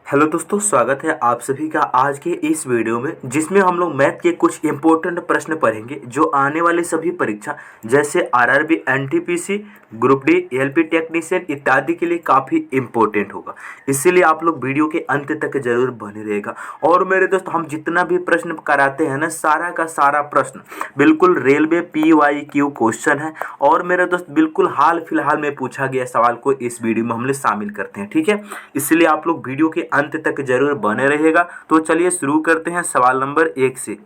Hello दोस्तों, स्वागत है आप सभी का आज के इस वीडियो में, जिसमें हम लोग मैथ के कुछ इंपॉर्टेंट प्रश्न पढ़ेंगे जो आने वाली सभी परीक्षा जैसे RRB, NTPC, group D, LP technician इत्यादि के लिए काफ़ी इंपॉर्टेंट होगा। इसीलिए आप लोग वीडियो के अंत तक जरूर बने रहेगा। और मेरे दोस्त, हम जितना भी प्रश्न कराते हैं ना, सारा का सारा प्रश्न बिल्कुल रेलवे PYQ क्वेश्चन है। और मेरे दोस्त, बिल्कुल हाल फिलहाल में पूछा गया सवाल को इस वीडियो में हम लोग शामिल करते हैं, ठीक है। इसलिए आप लोग वीडियो के अंत तक जरूर बने रहिएगा। तो चलिए शुरू करते हैं सवाल नंबर 1 से।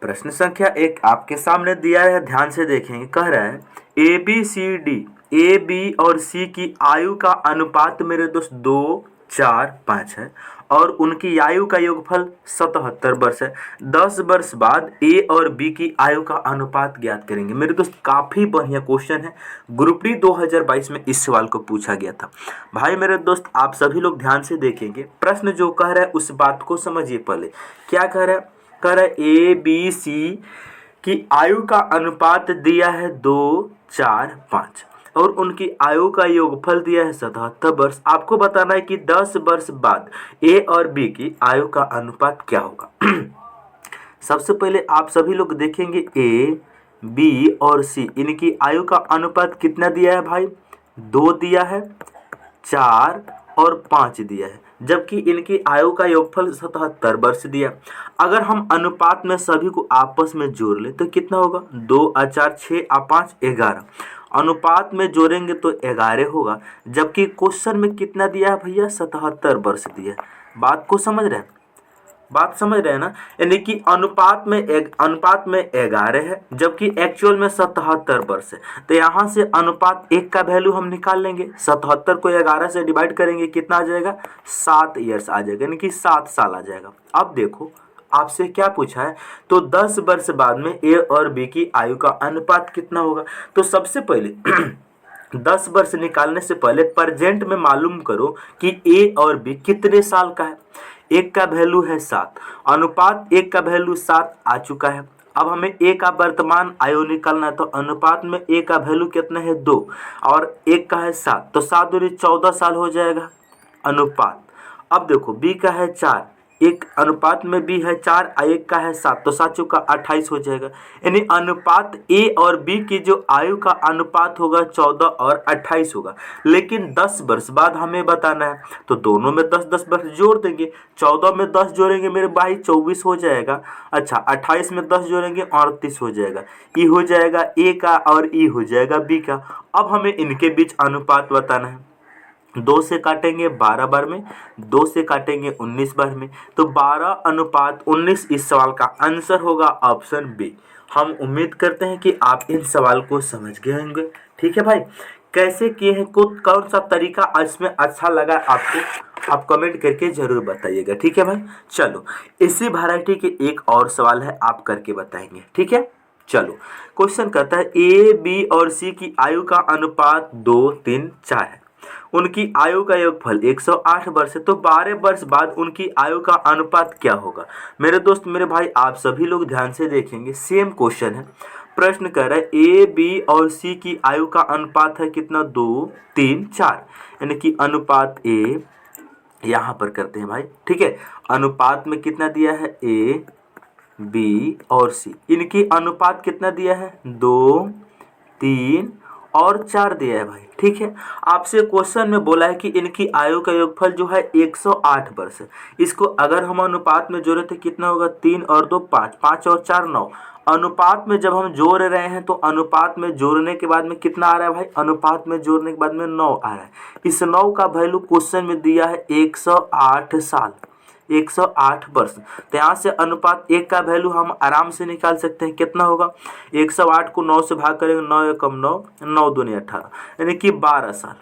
प्रश्न संख्या 1 आपके सामने दिया है, ध्यान से देखेंगे। कह रहा है ए बी और सी की आयु का अनुपात मेरे दोस्त 2, 4, 5 है और उनकी आयु का योगफल 77 वर्ष है। 10 वर्ष बाद ए और बी की आयु का अनुपात ज्ञात करेंगे। मेरे दोस्त, काफ़ी बढ़िया क्वेश्चन है। ग्रुप डी 2022 में इस सवाल को पूछा गया था। भाई मेरे दोस्त, आप सभी लोग ध्यान से देखेंगे। प्रश्न जो कह रहा है उस बात को समझिए पहले। क्या कह रहा है? कह रहा है ए बी सी की आयु का अनुपात दिया है 2, 4, 5 और उनकी आयु का योगफल दिया है 77 वर्ष। आपको बताना है कि 10 वर्ष बाद ए और बी की आयु का अनुपात क्या होगा। सबसे पहले आप सभी लोग देखेंगे ए बी और सी, इनकी आयु का अनुपात कितना दिया है भाई? 2 दिया है, 4 और 5 दिया है, जबकि इनकी आयु का योगफल 77 वर्ष दिया। अगर हम अनुपात में सभी को आपस में जोड़ ले तो कितना होगा? 2 और 4, 6 और 5, 11। अनुपात में जोड़ेंगे तो 11 होगा, जबकि क्वेश्चन में कितना दिया है भैया? 77 वर्ष दिया है। बात को समझ रहे हैं? बात समझ रहे हैं ना? यानी कि अनुपात में 11 है, जबकि एक्चुअल में 77 वर्ष है। तो यहाँ से अनुपात 1 का वैल्यू हम निकाल लेंगे। 77 को 11 से डिवाइड करेंगे, कितना आ जाएगा? 7 ईयर्स आ जाएगा, यानी कि 7 साल आ जाएगा। अब देखो आपसे क्या पूछा है, तो 10 वर्ष बाद में ए और बी की आयु का अनुपात कितना होगा। तो सबसे पहले 10 वर्ष निकालने से पहले प्रेजेंट में मालूम करो कि ए और बी कितने साल का है। 1 का वैल्यू है 7, अनुपात 1 का वैल्यू 7 आ चुका है। अब हमें ए का वर्तमान आयु निकालना है, तो अनुपात में ए का वैल्यू कितना है? 2 और 1 का है 7, तो 7 दूनी 14 साल हो जाएगा अनुपात। अब देखो बी का है 4, एक अनुपात में बी है 4 और 1 का है 7, तो 7 चौका 28 हो जाएगा। यानी अनुपात ए और बी की जो आयु का अनुपात होगा 14 और 28 होगा। लेकिन 10 वर्ष बाद हमें बताना है, तो दोनों में 10-10 वर्ष जोड़ देंगे। 14 में 10 जोड़ेंगे मेरे भाई 24 हो जाएगा। अच्छा, 28 में 10 जोड़ेंगे 38 हो जाएगा। ई हो जाएगा ए का और ई हो जाएगा बी का। अब हमें इनके बीच अनुपात बताना है। 2 से काटेंगे 12 बार में, 2 से काटेंगे 19 बार में, तो 12:19 इस सवाल का आंसर होगा ऑप्शन बी। हम उम्मीद करते हैं कि आप इन सवाल को समझ गए होंगे, ठीक है भाई। कैसे किए हैं, कौन सा तरीका इसमें अच्छा लगा आपको, आप कमेंट करके जरूर बताइएगा, ठीक है भाई। चलो, इसी वैरायटी के एक और सवाल है, आप करके बताएंगे, ठीक है। चलो, क्वेश्चन कहता है ए बी और सी की आयु का अनुपात 2, 3, 4 है। उनकी आयु का योगफल 108 वर्ष है। तो 12 वर्ष बाद उनकी आयु का अनुपात क्या होगा। मेरे दोस्त, मेरे भाई, आप सभी लोग ध्यान से देखेंगे। सेम क्वेश्चन है। प्रश्न कह रहा है ए बी और सी की आयु का अनुपात है कितना? 2, 3, 4, यानी कि अनुपात ए यहाँ पर करते हैं भाई, ठीक है। अनुपात में कितना दिया है? ए बी और सी, इनकी अनुपात कितना दिया है? 2, 3 और 4 दिया है भाई, ठीक है। आपसे क्वेश्चन में बोला है कि इनकी आयु का योगफल जो है 108 वर्ष है। इसको अगर हम अनुपात में जोड़े तो कितना होगा? 3 और 2 5, 5 और 4 9। अनुपात में जब हम जोड़ रहे हैं तो अनुपात में जोड़ने के बाद में कितना आ रहा है भाई? अनुपात में जोड़ने के बाद में 9 आ रहा है। इस 9 का वैल्यू क्वेश्चन में दिया है 108 साल, 108 वर्ष। तो यहाँ से अनुपात 1 का वैल्यू हम आराम से निकाल सकते हैं। कितना होगा? 108 को 9 से भाग करेंगे, 9 एकम 9, 9 दूनी 18, यानी कि 12 साल।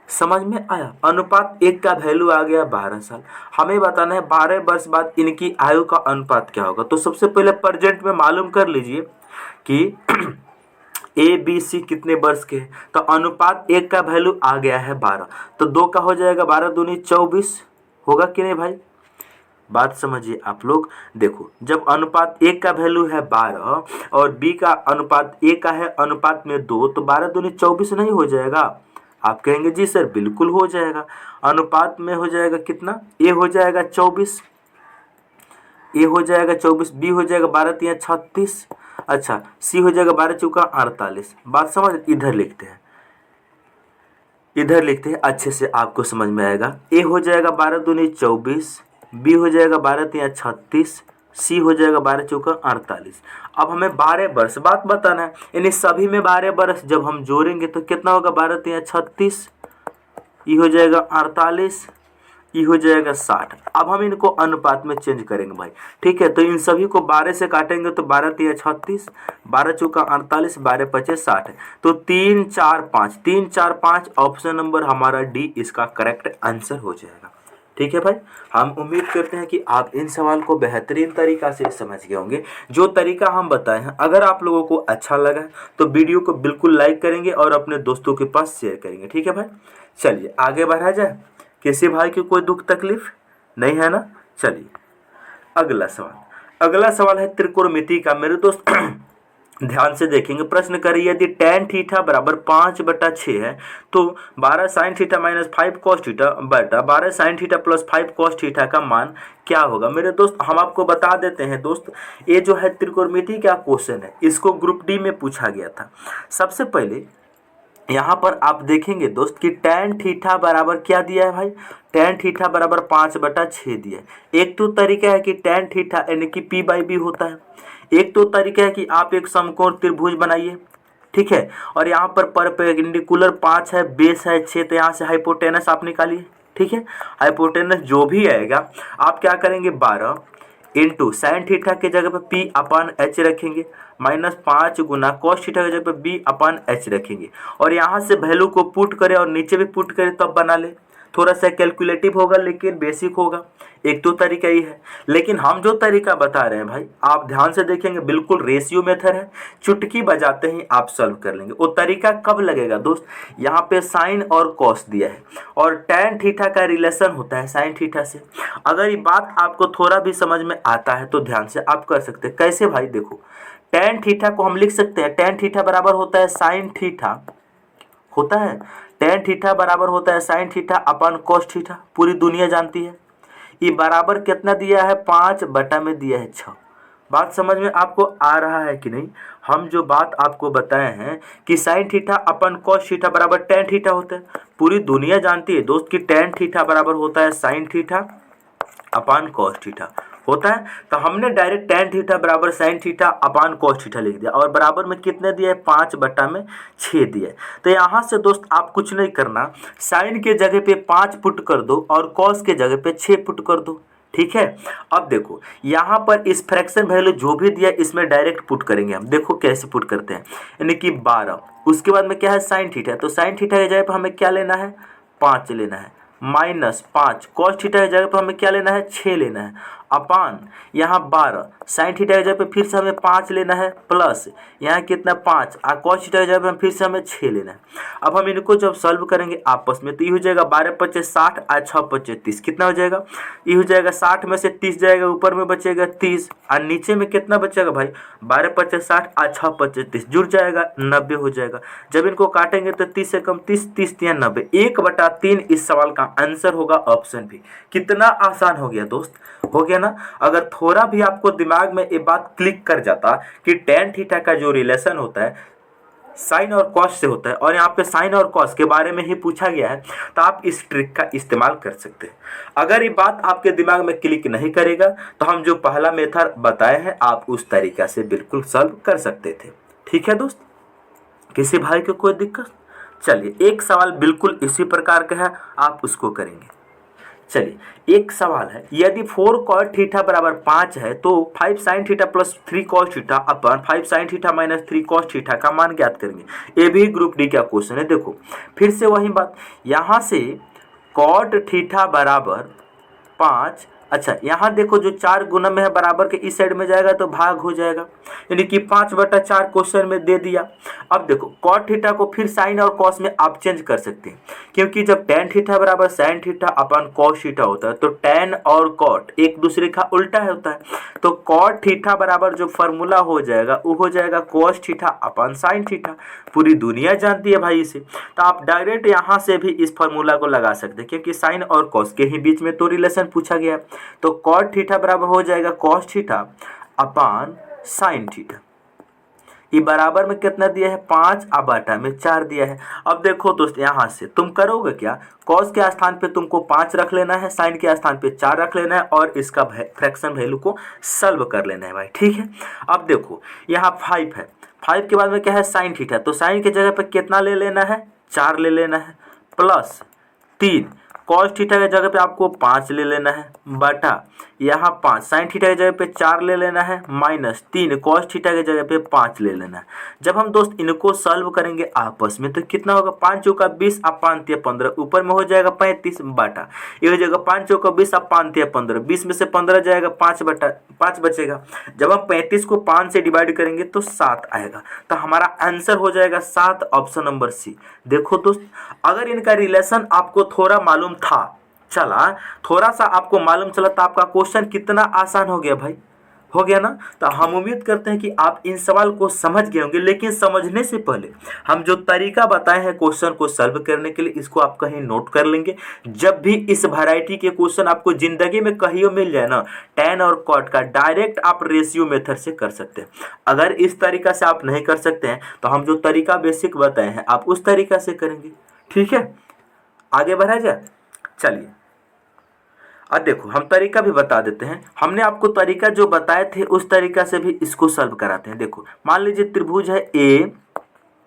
समझ में आया? अनुपात 1 का वैल्यू आ गया 12 साल। हमें बताना है 12 वर्ष बाद इनकी आयु का अनुपात क्या होगा। तो सबसे पहले प्रेजेंट में मालूम कर लीजिए कि ए बी सी कितने वर्ष के हैं। तो अनुपात 1 का वैल्यू आ गया है 12, तो 2 का हो जाएगा 12 दूनी 24, होगा कि नहीं भाई? बात समझिए आप लोग। देखो, जब अनुपात 1 का वैल्यू है 12 और बी का अनुपात 1 का है अनुपात में 2, तो 12 दूनी 24 नहीं हो जाएगा? आप कहेंगे जी सर बिल्कुल हो जाएगा। अनुपात में हो जाएगा कितना, ए हो जाएगा 24, ए हो जाएगा 24, बी हो जाएगा 12 तिया 36, अच्छा सी हो जाएगा 12 चौका 48। बात समझ, इधर लिखते हैं, इधर लिखते हैं, अच्छे से आपको समझ में आएगा। ए हो जाएगा 12 दूनी 24, बी हो जाएगा 12 तिया 36, सी हो जाएगा 12 चौका 48। अब हमें 12 वर्ष बात बताना है, यानी सभी में 12 वर्ष जब हम जोड़ेंगे तो कितना होगा, 12 तिया 36, ई हो जाएगा 48, ई हो जाएगा 60। अब हम इनको अनुपात में चेंज करेंगे भाई, ठीक है। तो इन सभी को 12 से काटेंगे तो 12 तिया 36, 12 चौका 48, 12 पचे 60 है। तो 3 4 5, 3 4 5 ऑप्शन नंबर हमारा डी इसका करेक्ट आंसर हो जाएगा। ठीक है भाई, हम उम्मीद करते हैं कि आप इन सवाल को बेहतरीन तरीका से समझ गए होंगे। जो तरीका हम बताए हैं अगर आप लोगों को अच्छा लगा तो वीडियो को बिल्कुल लाइक करेंगे और अपने दोस्तों के पास शेयर करेंगे। ठीक है भाई, चलिए आगे बढ़ा जाए। किसी भाई की कोई दुख तकलीफ नहीं है ना। चलिए अगला सवाल, अगला सवाल है त्रिकोणमिति का। मेरे दोस्त ध्यान से देखेंगे, प्रश्न करिए यदि tan थीटा बराबर 5/6 है तो 12 sin थीटा माइनस 5 cos थीटा बटा 12 sin theta plus 5 cos theta का मान क्या होगा। मेरे दोस्त हम आपको बता देते हैं दोस्त, ये जो है त्रिकोणमिति का क्वेश्चन है, इसको ग्रुप डी में पूछा गया था। सबसे पहले यहाँ पर आप देखेंगे दोस्त कि tan थीटा बराबर क्या दिया है भाई, tan थीटा बराबर 5/6 दिया है। एक तो तरीका है कि tan थीटा यानी कि p/b होता है, एक तो तरीका है कि आप एक समकोण त्रिभुज बनाइए, ठीक है, और यहाँ पर परपेंडिकुलर 5 है, बेस है 6, तो यहाँ से हाइपोटेनस आप निकालिए। ठीक है, हाइपोटेनस जो भी आएगा आप क्या करेंगे, 12 इंटू साइन थीटा के जगह पर p/h रखेंगे, माइनस 5 गुना कॉस थीटा के जगह पर b/h रखेंगे, और यहाँ से वैल्यू को पुट करें और नीचे भी पुट करें तब बना ले। थोड़ा सा कैलकुलेटिव होगा लेकिन बेसिक होगा। एक तो तरीका ही है, लेकिन हम जो तरीका बता रहे हैं भाई आप ध्यान से देखेंगे बिल्कुल रेशियो मेथड है, चुटकी बजाते ही आप सॉल्व कर लेंगे। वो तरीका कब लगेगा दोस्त, यहाँ पे साइन और कॉस दिया है और टैन थीटा का रिलेशन होता है साइन थीटा से। अगर ये बात आपको थोड़ा भी समझ में आता है तो ध्यान से आप कर सकते हैं। कैसे भाई, देखो टैन थीटा को हम लिख सकते हैं, टैन थीटा बराबर होता है साइन थीटा, होता है टैन थीटा बराबर होता है साइन थीटा अपन कॉस थीटा, पूरी दुनिया जानती है। ये बराबर कितना दिया है, 5 में दिया है 6। बात समझ में आपको आ रहा है कि नहीं। हम जो बात आपको बताए हैं कि साइन थीटा अपन कॉस थीटा बराबर टैन थीटा होता है, पूरी दुनिया जानती है दोस्त कि टैन थीटा बराबर होता है sine theta upon cos theta होता है। तो हमने डायरेक्ट टैन थीटा बराबर sine theta upon cos theta लिख दिया, और बराबर में कितने दिया है, 5/6 दिया है। तो यहाँ से दोस्त आप कुछ नहीं करना, साइन के जगह पे 5 पुट कर दो और कॉस के जगह पे 6 पुट कर दो। ठीक है, अब देखो यहाँ पर इस फ्रैक्शन वैल्यू जो भी दिया इसमें डायरेक्ट पुट करेंगे हम। देखो कैसे पुट करते हैं, यानी कि 12, उसके बाद में क्या है साइन थीटा, तो साइन थीटा की जगह पर हमें क्या लेना है, 5 लेना है, माइनस 5 कॉस थीटा की जगह पर हमें क्या लेना है, 6 लेना है, अपान यहाँ 12 साइन थीटा की जगह पे फिर से हमें 5 लेना है, प्लस यहाँ कितना 5 और कॉस थीटा की जगह पे फिर से हमें 6 लेना है। अब हम इनको जब सॉल्व करेंगे आपस में तो ये हो जाएगा 12 पचे 60 और 6 पचे 30, कितना हो जाएगा, ये हो जाएगा 60 में से 30 जाएगा, ऊपर में बचेगा 30 और नीचे में कितना बचेगा भाई, 12 पचे 60 और 6 पचे 30 जुड़ जाएगा, 90 हो जाएगा। जब इनको काटेंगे तो 30 से कम 30, 30 या 90, 1/3 इस सवाल का आंसर होगा ऑप्शन भी। कितना आसान हो गया दोस्त, हो गया ना। अगर थोड़ा भी आपको दिमाग में ये बात क्लिक कर जाता कि टैन थीटा का जो रिलेशन होता है साइन और कॉस से होता है और यहाँ पे साइन और कॉस के बारे में ही पूछा गया है, तो आप इस ट्रिक का इस्तेमाल कर सकते हैं। अगर ये बात आपके दिमाग में क्लिक नहीं करेगा तो हम जो पहला मेथड बताए हैं आप उस तरीका से बिल्कुल सॉल्व कर सकते थे। ठीक है दोस्त, किसी भाई को कोई दिक्कत। चलिए एक सवाल बिल्कुल इसी प्रकार का है, आप उसको करेंगे। चलिए एक सवाल है, यदि 4 cos थीटा बराबर 5 है तो 5 sin theta plus 3 cos theta अपन 5 sin थीटा माइनस 3 cos थीटा का मान ज्ञात करेंगे। ये भी ग्रुप डी का क्वेश्चन है। देखो फिर से वही बात, यहाँ से cot थीटा बराबर 5 अच्छा यहाँ देखो जो 4 गुना में है बराबर के इस साइड में जाएगा तो भाग हो जाएगा, यानी कि 5/4 क्वेश्चन में दे दिया। अब देखो कॉट थीटा को फिर साइन और कॉस में आप चेंज कर सकते हैं, क्योंकि जब टेन थीटा बराबर साइन थीटा अपन कॉस थीटा होता है तो टेन और कॉट एक दूसरे का उल्टा होता है, तो कॉट थीटा बराबर जो फॉर्मूला हो जाएगा वो हो जाएगा कॉस थीटा अपन साइन थीटा। पूरी दुनिया जानती है भाई इसे, तो आप डायरेक्ट यहाँ से भी इस फॉर्मूला को लगा सकते हैं, क्योंकि साइन और कॉस के ही बीच में तो रिलेशन पूछा गया है। तो कॉट थीटा बराबर हो जाएगा कॉस थीटा अपन साइन थीटा। ये बराबर में कितना दिया है 5/4 दिया है। अब देखो दोस्त यहाँ से तुम करोगे क्या, कॉस के स्थान पे तुमको 5 रख लेना है, साइन के स्थान पे 4 रख लेना है और इसका फ्रैक्शन वैल्यू को सॉल्व कर लेना है भाई, ठीक है। अब देखो यहाँ 5 है, 5 के बाद में क्या है साइन थीटा, तो साइन की जगह पे कितना ले लेना है 4 ले लेना है, प्लस 3 कॉस थीटा की जगह पे आपको 5 ले लेना है, बटा यहाँ 5 साइन थीटा की जगह पे 4 ले लेना है, माइनस 3 कॉस थीटा की जगह पे 5 ले लेना है। जब हम दोस्त इनको सॉल्व करेंगे आपस में तो कितना होगा 5 चौका 20 और 5 तिया 15, ऊपर में हो जाएगा 35 बटा ये हो जाएगा 5 चौका 20 और 5 तिया 15, 20 में से 15 जाएगा 5 बचेगा। जब हम 35 को 5 से डिवाइड करेंगे तो 7 आएगा, तो हमारा आंसर हो जाएगा 7, ऑप्शन नंबर सी। देखो दोस्त अगर इनका रिलेशन आपको थोड़ा मालूम चला थोड़ा सा आपको मालूम चला तो आपका क्वेश्चन कितना आसान हो गया भाई, हो गया ना। तो हम उम्मीद करते हैं कि आप इन सवाल को समझ गए होंगे, लेकिन समझने से पहले हम जो तरीका बताए हैं क्वेश्चन को सॉल्व करने के लिए इसको आप कहीं नोट कर लेंगे। जब भी इस वैरायटी के क्वेश्चन आपको जिंदगी में कहीं मिल जाए ना, tan और cot का डायरेक्ट आप रेशियो मेथड से कर सकते हैं। अगर इस तरीका से आप नहीं कर सकते हैं तो हम जो तरीका बेसिक बताए हैं आप उस तरीका से करेंगे, ठीक है। आगे बढ़ा जाए, चलिए अब देखो हम तरीका भी बता देते हैं। हमने आपको तरीका जो बताए थे उस तरीका से भी इसको सॉल्व कराते हैं। देखो मान लीजिए त्रिभुज है ए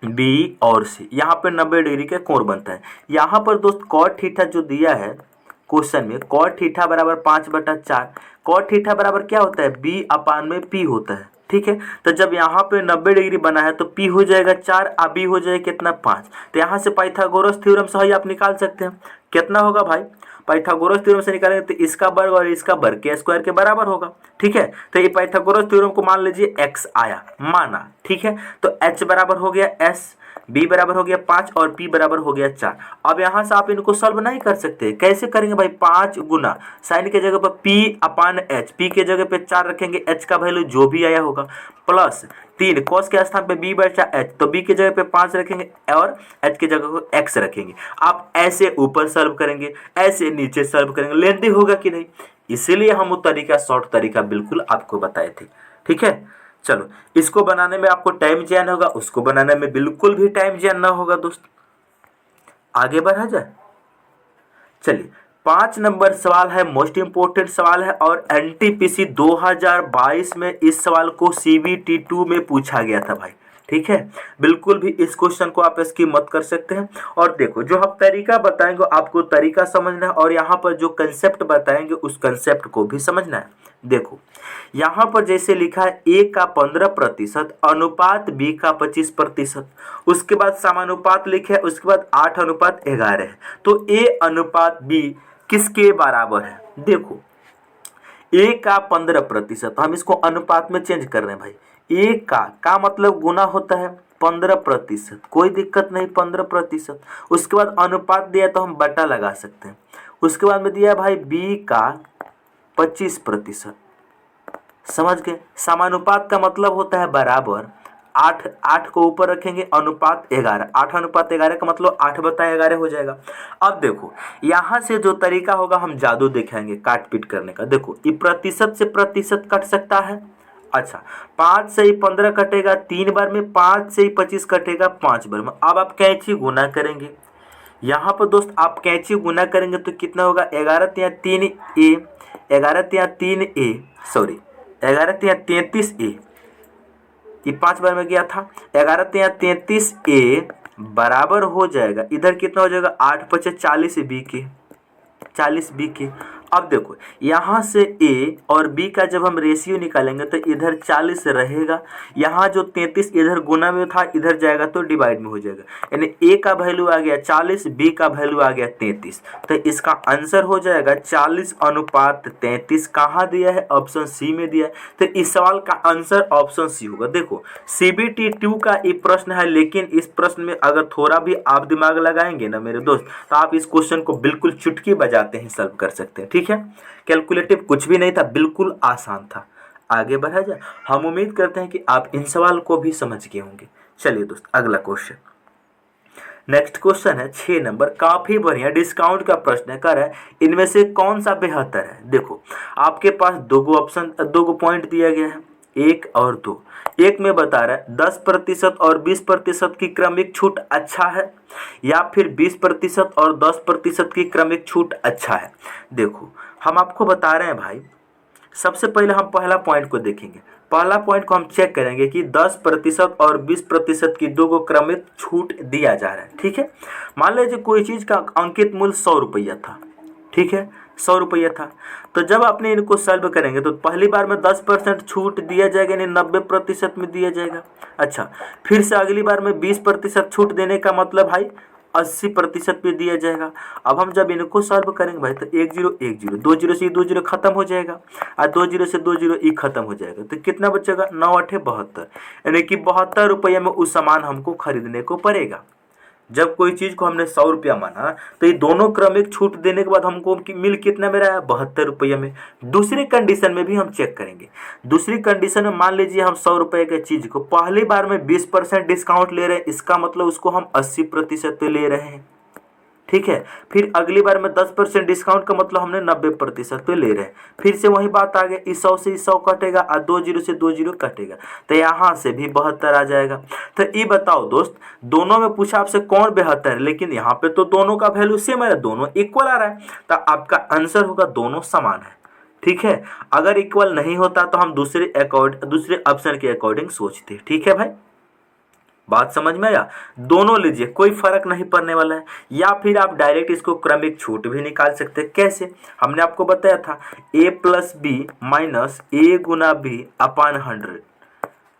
बी और सी, यहाँ पे 90 डिग्री का कोण बनता है। यहाँ पर दोस्त कॉट थीटा जो दिया है क्वेश्चन में, कॉट थीटा बराबर 5/4, कॉट थीटा बराबर क्या होता है b/p होता है, ठीक है। तो जब यहाँ पे 90 डिग्री बना है तो p हो जाएगा 4 और b हो जाएगा कितना 5। तो यहाँ से पाइथागोरस थ्योरम से ही आप निकाल सकते हैं कितना होगा भाई, पाइथागोरस थ्योरम से निकालेंगे तो इसका वर्ग और इसका वर्ग के स्क्वायर के बराबर होगा, ठीक है। तो ये पाइथागोरस थ्योरम को मान लीजिए x आया माना, ठीक है। तो h बराबर हो गया s, b बराबर हो गया 5 और p बराबर हो गया 4। अब यहाँ से आप इनको सॉल्व नहीं कर सकते, कैसे करेंगे भाई 5 गुना साइन के जगह पर p/h, p के जगह पे 4 रखेंगे, h का वैल्यू जो भी आया होगा, प्लस 3 cos के स्थान पे b/h, तो b की जगह पे 5 रखेंगे और h की जगह को x रखेंगे। आप ऐसे ऊपर सॉल्व करेंगे, ऐसे नीचे सॉल्व करेंगे, लेंथी होगा कि नहीं, इसीलिए हम वो तरीका शॉर्ट तरीका बिल्कुल आपको बताए थे, ठीक है। चलो इसको बनाने में आपको टाइम ज्यादा होगा, उसको बनाने में बिल्कुल भी टाइम ज्यादा ना होगा दोस्त। आगे बढ़ा जाए, चलिए 5 नंबर सवाल है, मोस्ट इंपोर्टेंट सवाल है और एनटीपीसी 2022 में इस सवाल को CBT 2 में पूछा गया था भाई, ठीक है। बिल्कुल भी इस क्वेश्चन को आप स्किप मत कर सकते हैं। और देखो जो हम तरीका बताएंगे आपको तरीका समझना है और यहाँ पर जो कंसेप्ट बताएंगे उस कंसेप्ट को भी समझना है। देखो यहाँ पर जैसे लिखा है a का 15% अनुपात b का 25%, उसके बाद समानुपात लिखे है, उसके बाद 8:11 है, तो a अनुपात b किसके बराबर है। देखो a का 15%, हम इसको अनुपात में चेंज कर रहे हैं भाई। a का मतलब गुना होता है 15%, कोई दिक्कत नहीं 15%। उसके बाद अनुपात दिया तो हम बटा लगा सकते हैं। उसके बाद में दिया है भाई b का 25%, समझ गए। समानुपात का मतलब होता है बराबर, 8 को ऊपर रखेंगे, अनुपात 11, 8:11 का मतलब 8/11 हो जाएगा। अब देखो यहाँ से जो तरीका होगा हम जादू दिखाएंगे काट पीट करने का। देखो ये प्रतिशत से प्रतिशत कट सकता है, अच्छा 5 से ही 15 कटेगा 3 बार में, 5 से ही 25 कटेगा 5 बार में। अब आप कैंची गुना करेंगे, यहाँ पर दोस्त आप कैंची गुना करेंगे तो कितना होगा 11×3a, 11×3a सॉरी 11×33a, ये 5 बार में गया था, 11×33a बराबर हो जाएगा, इधर कितना हो जाएगा 8×5 40b के, 40b के। अब देखो यहाँ से ए और बी का जब हम रेशियो निकालेंगे तो इधर 40 रहेगा, यहाँ जो 33 इधर गुना में था इधर जाएगा तो डिवाइड में हो जाएगा, यानी ए का वैल्यू आ गया 40, बी का वैल्यू आ गया 33। तो इसका आंसर हो जाएगा 40:33। कहाँ दिया है? ऑप्शन सी में दिया है। तो इस सवाल का आंसर ऑप्शन सी होगा। देखो CBT 2 का ये प्रश्न है, लेकिन इस प्रश्न में अगर थोड़ा भी आप दिमाग लगाएंगे ना मेरे दोस्त, तो आप इस क्वेश्चन को बिल्कुल चुटकी बजाते हैं सॉल्व कर सकते हैं। ठीक है, कैलकुलेटिव कुछ भी नहीं था, बिल्कुल आसान था। आगे बढ़ा जाए। हम उम्मीद करते हैं कि आप इन सवाल को भी समझ गए होंगे। चलिए दोस्त अगला क्वेश्चन, नेक्स्ट क्वेश्चन है 6 नंबर, काफी बढ़िया डिस्काउंट का प्रश्न है। कर है इनमें से कौन सा बेहतर है? देखो आपके पास दो ऑप्शन, दो पॉइंट दिया गया है, 1 और 2। एक में बता रहा है 10% और 20% की क्रमिक छूट अच्छा है, या फिर 20% और 10% की क्रमिक छूट अच्छा है। देखो हम आपको बता रहे हैं भाई, सबसे पहले हम पहला पॉइंट को देखेंगे। पहला पॉइंट को हम चेक करेंगे कि 10% और 20% की दो को क्रमिक छूट दिया जा रहा है। ठीक है, मान लीजिए कोई चीज़ का अंकित मूल्य 100 रुपया था। ठीक है, 100 रुपया था, तो जब आपने इनको सॉल्व करेंगे तो पहली बार में 10% छूट दिया जाएगा, यानी 90% में दिया जाएगा। अच्छा, फिर से अगली बार में 20% छूट देने का मतलब भाई 80% पे दिया जाएगा। अब हम जब इनको सॉल्व करेंगे भाई तो 1 0 1 0, 2 0 से 2 0 खत्म हो जाएगा, और 2 0 से 2 0 ई खत्म हो जाएगा। तो कितना बचेगा? 9 8 72, यानी कि 72 रुपये में उस सामान हमको खरीदने को पड़ेगा। जब कोई चीज़ को हमने 100 रुपया माना तो ये दोनों क्रमिक छूट देने के बाद हमको मिल कितना में रहा है? 72 रुपये में। दूसरी कंडीशन में भी हम चेक करेंगे। दूसरी कंडीशन में मान लीजिए हम 100 रुपये के चीज़ को पहली बार में 20% डिस्काउंट ले रहे हैं, इसका मतलब उसको हम 80% पे ले रहे हैं। ठीक है, फिर अगली बार में 10% डिस्काउंट का मतलब हमने 90% पे ले रहे हैं। फिर से वही बात आ गई, इस 100 से 100 कटेगा और 2 0 से 2 0 कटेगा, तो यहाँ से भी 72 आ जाएगा। तो ये बताओ दोस्त, दोनों में पूछा आपसे कौन बेहतर है, लेकिन यहाँ पे तो दोनों का वैल्यू सेम है, दोनों इक्वल आ रहा है, तो आपका आंसर होगा दोनों समान है। ठीक है, अगर इक्वल नहीं होता तो हम दूसरे ऑप्शन के अकॉर्डिंग सोचते। ठीक है भाई, बात समझ में आया? दोनों लीजिए, कोई फर्क नहीं पड़ने वाला है। या फिर आप डायरेक्ट इसको क्रमिक छूट भी निकाल सकते हैं। कैसे? हमने आपको बताया था a plus B minus a गुना बी अपान 100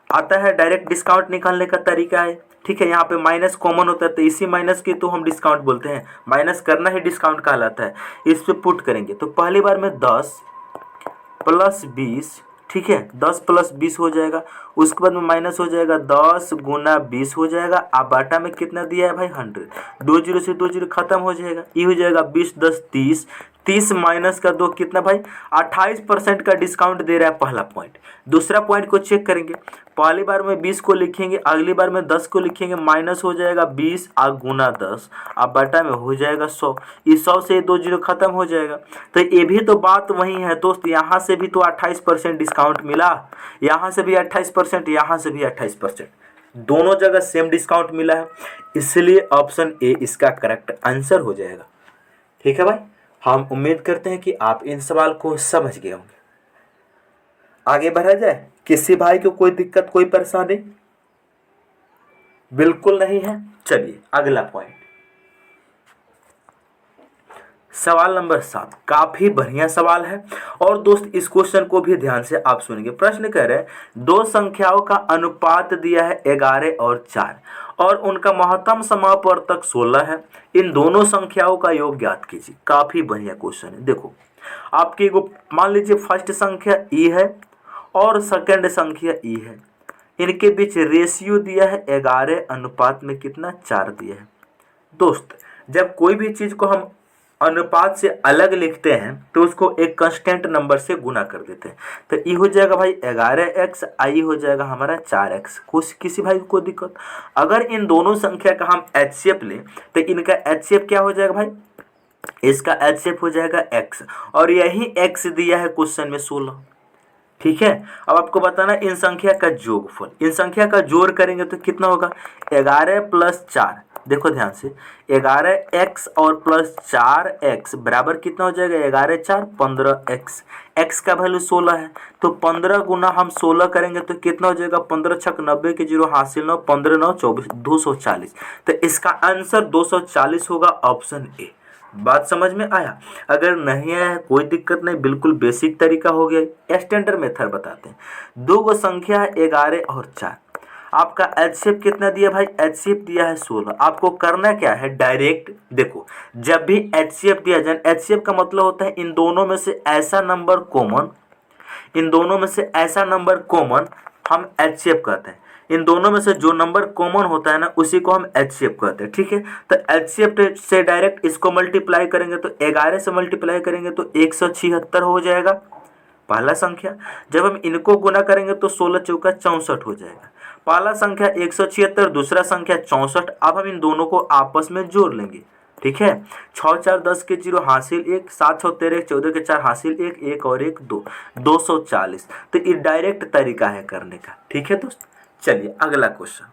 आता है। डायरेक्ट डिस्काउंट निकालने का तरीका है। ठीक है, यहाँ पे माइनस कॉमन होता है, तो इसी माइनस की तो हम डिस्काउंट बोलते हैं। माइनस करना ही डिस्काउंट कहलाता है। इस पे पुट करेंगे तो पहली बार में 10 प्लस 20, ठीक है, 10 प्लस 20 हो जाएगा। उसके बाद में माइनस हो जाएगा 10 गुना 20 हो जाएगा। अब बाटा में कितना दिया है भाई? 100। 2 0 से 2 0 खत्म हो जाएगा, ये हो जाएगा 20 10 30। 30 माइनस का 2 कितना भाई? 28% का डिस्काउंट दे रहा है पहला पॉइंट। दूसरा पॉइंट को चेक करेंगे, पहली बार में 20 को लिखेंगे, अगली बार में 10 को लिखेंगे, माइनस हो जाएगा 20 गुना 10, अब बाटा में हो जाएगा 100। इस 100 से 2 0 खत्म हो जाएगा। तो ये भी तो बात वही है दोस्त, यहाँ से भी तो 28% डिस्काउंट मिला, यहाँ से भी 28%, यहाँ से भी 28%, दोनों जगह सेम डिस्काउंट मिला है, इसलिए ऑप्शन ए इसका करेक्ट आंसर हो जाएगा। ठीक है भाई, हम उम्मीद करते हैं कि आप इन सवाल को समझ गए होंगे। आगे बढ़ा जाए। किसी भाई को कोई दिक्कत, कोई परेशानी? बिल्कुल नहीं है। चलिए अगला पॉइंट, सवाल नंबर 7, काफी बढ़िया सवाल है। और दोस्त इस क्वेश्चन को भी ध्यान से आप सुनेंगे। प्रश्न कह रहे हैं दो संख्याओं का अनुपात दिया है 11 और 4 और उनका महत्तम समापवर्तक 16 है। इन दोनों संख्याओं का योग ज्ञात कीजिए। काफी बढ़िया क्वेश्चन है। देखो आपकी मान लीजिए फर्स्ट संख्या ई है और सेकंड संख्या ई है, इनके बीच रेशियो दिया है 11 अनुपात में कितना? 4 दिया है। दोस्त जब कोई भी चीज को हम अनुपात से अलग लिखते हैं तो उसको एक कांस्टेंट नंबर से गुना कर देते हैं। तो ई हो जाएगा भाई 11x, आई हो जाएगा हमारा 4x। किसी भाई को दिक्कत? अगर इन दोनों संख्या का हम HCF लें तो इनका HCF क्या हो जाएगा भाई? इसका HCF हो जाएगा x, और यही x दिया है क्वेश्चन में 16। ठीक है, अब आपको बताना इन संख्या का जोगफल। इन संख्या का जोड़ करेंगे तो कितना होगा? 11 प्लस 4, देखो ध्यान से, 11x और प्लस 4x बराबर कितना हो जाएगा? 11 4 15x। x का वैल्यू 16 है, तो 15 गुना हम 16 करेंगे तो कितना हो जाएगा? 15 छक 90 के 0 हासिल 9, 15 9 24, 240। तो इसका आंसर 240 होगा, ऑप्शन ए बात समझ में आया? अगर नहीं आया है कोई दिक्कत नहीं, बिल्कुल बेसिक तरीका हो गया। स्टैंडर्ड मेथड बताते हैं। दो गो संख्या है 11 और 4। आपका एचसीएफ कितना दिया भाई? एचसीएफ दिया है 16। आपको करना क्या है, डायरेक्ट देखो, जब भी एचसीएफ दिया जाए, एचसीएफ का मतलब होता है इन दोनों में से ऐसा नंबर कॉमन, इन दोनों में से ऐसा नंबर कॉमन हम एचसीएफ कहते हैं। इन दोनों में से जो नंबर कॉमन होता है ना, उसी को हम एचसीएफ कहते हैं। ठीक है, तो एचसीएफ से डायरेक्ट इसको मल्टीप्लाई करेंगे तो 11 से मल्टीप्लाई करेंगे तो 176 हो जाएगा पहला संख्या। जब हम इनको गुना करेंगे तो 16 चौका 64 हो जाएगा। पहला संख्या 176, दूसरा संख्या 64। अब हम इन दोनों को आपस में जोड़ लेंगे। ठीक है, 6 4 10 के 0 हासिल 1, 7 6 13 14 के 4 हासिल 1, 1 और 1 2, 240। तो ये डायरेक्ट तरीका है करने का। ठीक है दोस्त, चलिए अगला क्वेश्चन।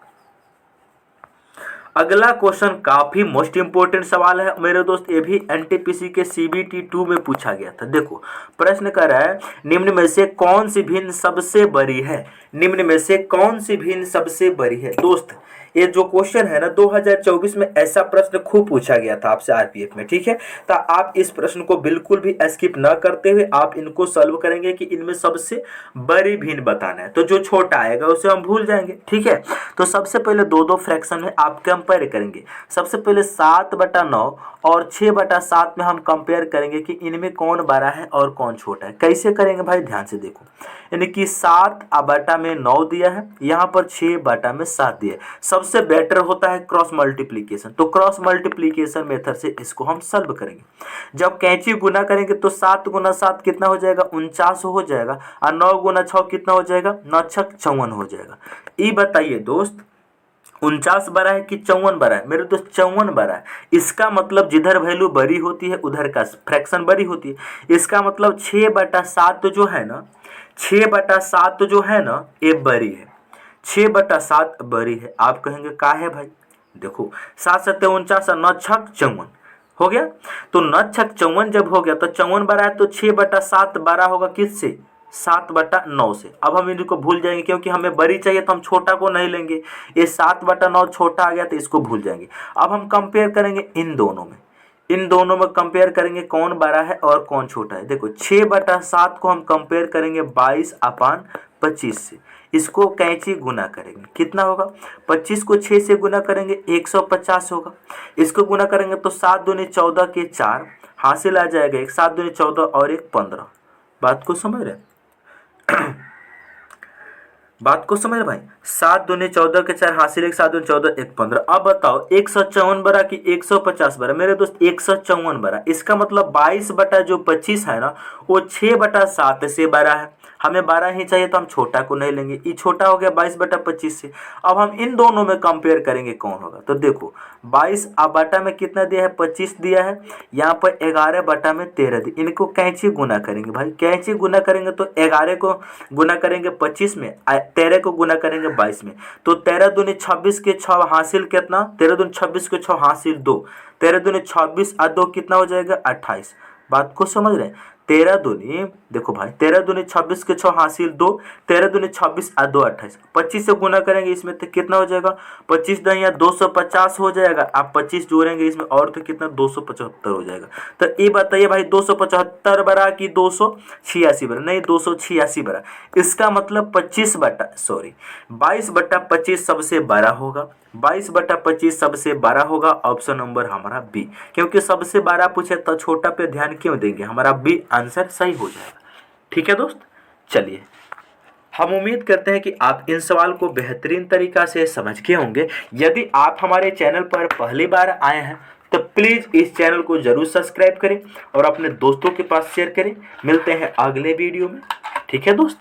अगला क्वेश्चन काफी मोस्ट इंपोर्टेंट सवाल है मेरे दोस्त, ये भी एनटीपीसी के सीबीटी 2 में पूछा गया था। देखो प्रश्न कर रहा है, निम्न में से कौन सी भिन्न सबसे बड़ी है? निम्न में से कौन सी भिन्न सबसे बड़ी है? दोस्त ये जो क्वेश्चन है ना, 2024 में ऐसा प्रश्न खूब पूछा गया था आपसे आरपीएफ में। ठीक है, तो आप इस प्रश्न को बिल्कुल भी स्किप न करते हुए आप इनको सॉल्व करेंगे कि इनमें सबसे बड़ी भिन्न बताना है। तो जो छोटा आएगा उसे हम भूल जाएंगे। ठीक है, तो सबसे पहले दो दो फ्रैक्शन में आप कंपेयर करेंगे। सबसे पहले 7/9 और 6/7 में हम कंपेयर करेंगे कि इनमें कौन बड़ा है और कौन छोटा है। कैसे करेंगे भाई, ध्यान से देखो, यानी कि 7/9 दिया है, यहाँ पर 6/7 दिया है। सबसे बेटर होता है क्रॉस मल्टीप्लीकेशन, तो क्रॉस मल्टीप्लीकेशन मेथड से इसको हम सॉल्व करेंगे। जब कैंची गुना करेंगे तो 7 × 7 कितना हो जाएगा? 49 हो जाएगा, और 9 × 6 कितना हो जाएगा? 9 6 54 हो जाएगा। ये बताइए दोस्त, 49 बड़ा है कि 54 बड़ा है? मेरे दोस्त 54 बड़ा है। इसका मतलब जिधर वैल्यू बड़ी होती है उधर का फ्रैक्शन बड़ी होती है। इसका मतलब 6/7 जो है ना, 6/7 जो है ना, ये बड़ी है। 6/7 बड़ी है। आप कहेंगे का है भाई? देखो 7 7 49 और 9 6 54 हो गया। तो 9 6 54 जब हो गया तो 54 बड़ा है, तो 6/7 बड़ा होगा किससे? 7/9 से। अब हम इनको भूल जाएंगे क्योंकि हमें बड़ी चाहिए तो हम छोटा को नहीं लेंगे। ये 7/9 छोटा आ गया तो इसको भूल जाएंगे। अब हम कंपेयर करेंगे इन दोनों में, इन दोनों में कंपेयर करेंगे कौन बड़ा है और कौन छोटा है। देखो 6/7 को हम कंपेयर करेंगे 22/25 से। इसको कैंची गुना करेंगे, कितना होगा? 25 को 6 से गुना करेंगे 150 होगा। इसको गुना करेंगे तो 7 दूनी 14 के 4 हासिल आ जाएगा 1, 7 दूनी 14 और 1 15। बात को समझ रहे? बात को समझ रहे भाई? 7 दूनी 14 के 4 हासिल 1, 7 दूनी 14 1 15। अब बताओ 154 बड़ा कि 150 बड़ा? मेरे दोस्त 154 बड़ा। इसका मतलब 22/25 है ना, वो 6/7 से बड़ा है। हमें 12 ही चाहिए तो हम छोटा को नहीं लेंगे, ये छोटा हो गया 22/25 से। अब हम इन दोनों में कंपेयर करेंगे कौन होगा। तो देखो 22 बटा में कितना दिया है? 25 दिया है। यहाँ पर 11/13 दिया। इनको कैंची गुना करेंगे भाई, कैंची गुना करेंगे तो 11 को गुना करेंगे 25 में, 13 को गुना करेंगे 22 में। तो 13 दूनी 26 के 6 हासिल कितना? 13 दूनी 26 के 6 हासिल 2, 13 दूनी 26 और 2 कितना हो जाएगा? 28। बात को समझ रहे हैं? 13 दूनी, देखो भाई 13 दूनी 26 के 6 हासिल 2, 13 दूनी 26 और 2 28। 25 से गुना करेंगे इसमें तो कितना हो जाएगा? 25 दहिया 250 हो जाएगा। आप 25 जोड़ेंगे इसमें और तो कितना? 275 हो जाएगा। तो ये बताइए भाई 275 बड़ा कि 286 बड़ा? नहीं, 286 बड़ा। इसका मतलब 22/25 सबसे बड़ा होगा। 22/25 सबसे बड़ा होगा। ऑप्शन नंबर हमारा बी, क्योंकि सबसे बड़ा पूछे तो छोटा पे ध्यान क्यों देंगे? हमारा बी आंसर सही हो जाएगा। ठीक है दोस्त, चलिए हम उम्मीद करते हैं कि आप इन सवाल को बेहतरीन तरीका से समझ गए होंगे। यदि आप हमारे चैनल पर पहली बार आए हैं तो प्लीज़ इस चैनल को जरूर सब्सक्राइब करें और अपने दोस्तों के पास शेयर करें। मिलते हैं अगले वीडियो में। ठीक है दोस्त।